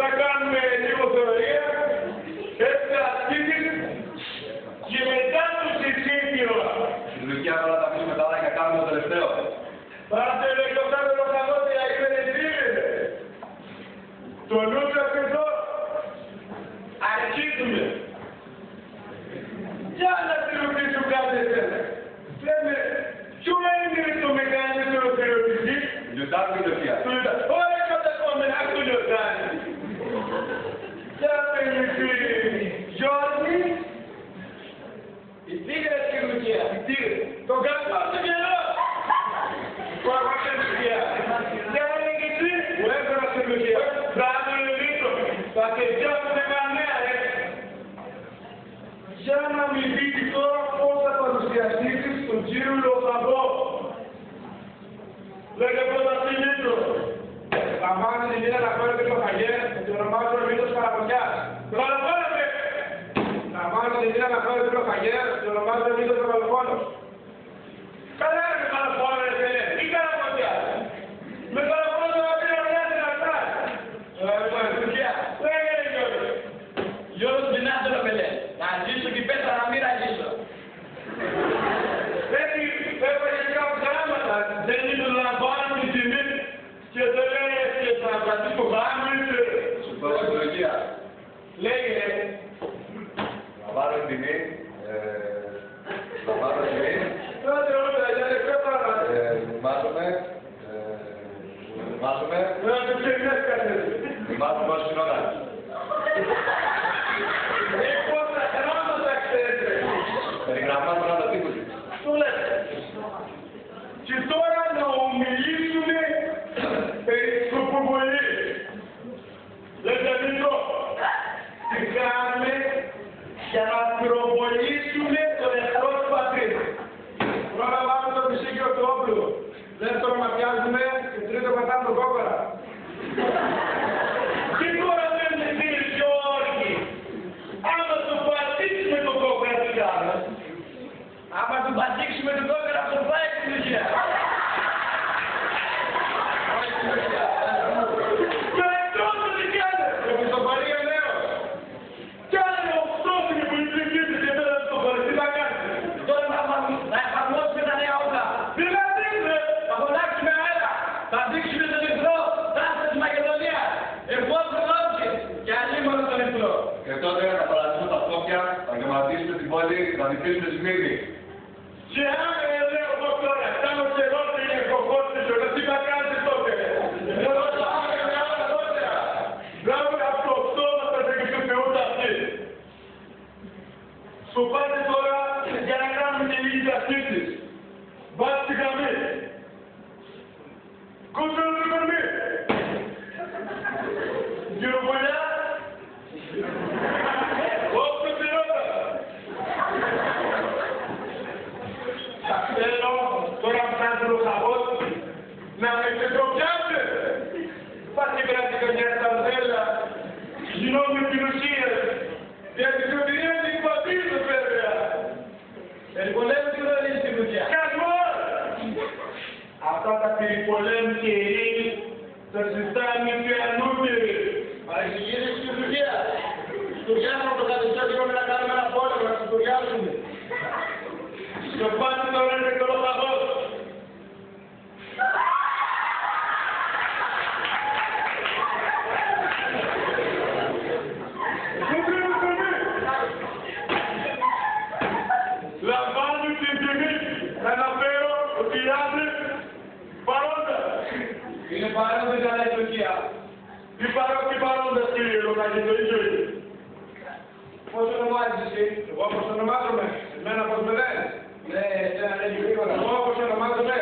Θα κάνουμε λίγο θεωρία, έτσι ασκήσεις και μετά το συσίδιο. Στην Λουκιά όλα τα αφήσουμε τα άλλα και κάνουμε το τελευταίο. Πάτε λεπτοκάτω το χαμότια, είναι εντύλετε. Το νους εδώ, αρχίζουμε. Για να τη ρωτήσω κάτι εσένα. Λέμε, ποιο είναι το μεγαλύτερο περιοδιστή? Λιωτάρι και Λουκιά. Ωραία κατακόμμε, άκου λιωτάρι. Για παιδί, Γιώργη. Οι τίγρες και η Λουκιά. Οι τίγρες. Το κακό στο καιρό. Που αγάπησε Λουκιά. Για να είναι και εσύ που έφερα στη Λουκιά. Μπράβο Λελίτο. Θα σε πιάσουμε κανένα ρε. Για να μην δείτε τώρα πώς θα παρουσιαστείς στον κύριο Λοθαμπό. Λέγε πρώτα στη Λίτρο. Λαμβάνει την μήνα να φέρετε το χαγέ και το ονομάζω Λίτρος Καραποτιάς. Το καλοπώναμε! Λαμβάνει την μήνα να φέρετε το χαγέ και το ονομάζω Λίτρος Καραποτιάς. Καλά είναι με καλοπώνο ρε φίλε, ή Καραποτιάς. Με καλοπώνο να πει να βγάζει να φτάσει. Λουκιά, λέγε ρε Γιώργο. Γιώργος δυνάτο με λέει. Να ζήσω και πέσα να μην ζήσω. Έτσι έφαγε κάποια γράμματα. Δεν είναι να πάρουν την τιμή και δεν λέει και θα κρατήσει το γράμμα. Σου πω στην Λουκιά. Λέγε. Να βάλω την τιμή. Να βάλω την τιμή. Άντε όλα, για λεπτά πράγματα. Μάζομαι. Μάζομαι. Να το ξεχνάς καθένα. Μάζομαι ως συνόνα. Πόσα γράμματα ξέρετε. Περιγραμμάζω όλα τα τύπους. Του λέτε. Και τώρα να ομιλήσουμε περί σκοποβολή. Λέτε Μήτρο, τι κάνουμε για να πυροβολήσουμε τον εχθρό του πατρίδα. Πρώτα πάμε το φυσίκιο του όπλου. Δεύτερο ματιάζουμε και τρίτο πατάμε τον κόκορα. Και τώρα δεν με δίνει Γιώργη. Άμα του πατήσουμε τον κόκορα τι κάνουμε. Άμα του πατήξουμε τον κόκκαρα αυτό πάει στην Λουκιά. Και τότε τι κάνετε. Το πιστοπαρία λέω. Κάνε οκτώθηνη που λειτουργείτε και πέρα στο χωρίς. Τι θα κάνετε. Τώρα να εφαρμόσουμε τα νέα όπλα. Δηλαδή ρε. Θα φωνάξουμε αέρα. Θα δείξουμε τον εχθρό. Τάσα της Μακεδονίας. Εφόσον όχι. Και αλλήμον τον εχθρό. Και τότε θα παρατήσουμε τα φτώχεια, θα γεματίσουμε την πόλη, θα νικήσουμε τη Σμύρνη. Και αν λέω εγώ τώρα, κάνω και εγώ την εκκοκότησο, τι θα κάνετε τότε. Εγώ θα πάμε μια ώρα νωρίτερα. Μπράβο από το στόμα θα χρησιμοποιούνται αυτοί. Σου πάτε τώρα για να κάνουμε και λίγη ασκήσεις. Βάζει τη γραμμή. Κούτσο τη γραμμή. Γυροβολιά. Όποιος τυρώτα. Θα θέλω τώρα που θα έρθουν ο χαβός να με ξετροπιάτε. Πάτε κράτη καμιά σταρδέλα. Γινόμουν κοινουσίες. Για τη σωτηρία την πατήσω βέβαια. Περιπολέμου και δεν είναι στην Λουκιά. Κασμό! Αυτά τα περιπολέμου και ειρήνη τα συζητάμε και ανώτεροι. Παρεξηγήσεις στην Λουκιά. Στουριάσαμε το καθεστώς και είπαμε να κάνουμε ένα πόλεμο, να στουριάσουμε. Στο πάτε τώρα είναι το λοχαγός. Πού πρέπει να Είναι παρόντε καλά η Τουρκία. Τι παρόντες κύριε Λοκάκη, το ίδιο είναι. Πώς ονομάζεις εσύ? Εγώ όπως ονομάζομαι, εμένα πώς με λένε. Ναι, εσένα λέγει γρήγορα. Εγώ όπως ονομάζομαι,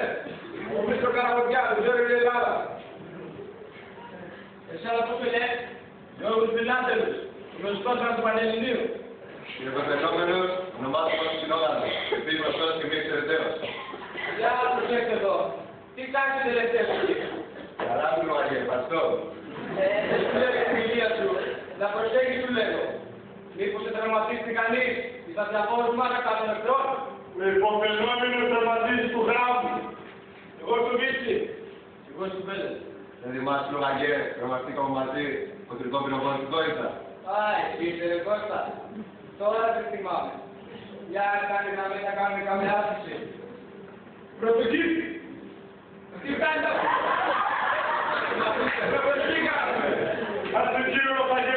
ο Μίστρο Καραβοτιά, δεν ξέρω η Ελλάδα. Εσένα πώς σε λέει? Γιώργος Φιλάτελος, γνωστός σαν του Πανελληνίου. Κύριε Πεπενόμενος, ονομάζομαι ως Συνόγαλος. Επίσης γνωστός και μη εξαιρεταίος. Για προσέξτε εδώ. Τι κάνεις τελευταίως εκεί? Καλά του Λογαριέ, ευχαριστώ. Δεν σου λέω για την ηλία σου. Να προσέχεις σου λέγω. Μήπως σε τραυματίσει κανείς ή θα διαβόρους μάνα κάτω νεκρών. Με υποφαινόμενο τερματίσεις του γράμμου. Εγώ στο Βίτσι. Εγώ σου πέλες. Δεν θυμάσαι Λογαριέ, γραμματήκαμε μαζί, κοντρικό πυροβολητικό ήρθα. Α, εσύ είσαι ρε Κώστα. Τώρα δεν θυμάμαι. Για κάνε να μην κάνουμε καμία άσκηση. Πρωτοκύλη. Τι κάνεις αυτό? Ας τον κύριο Λοκάκη,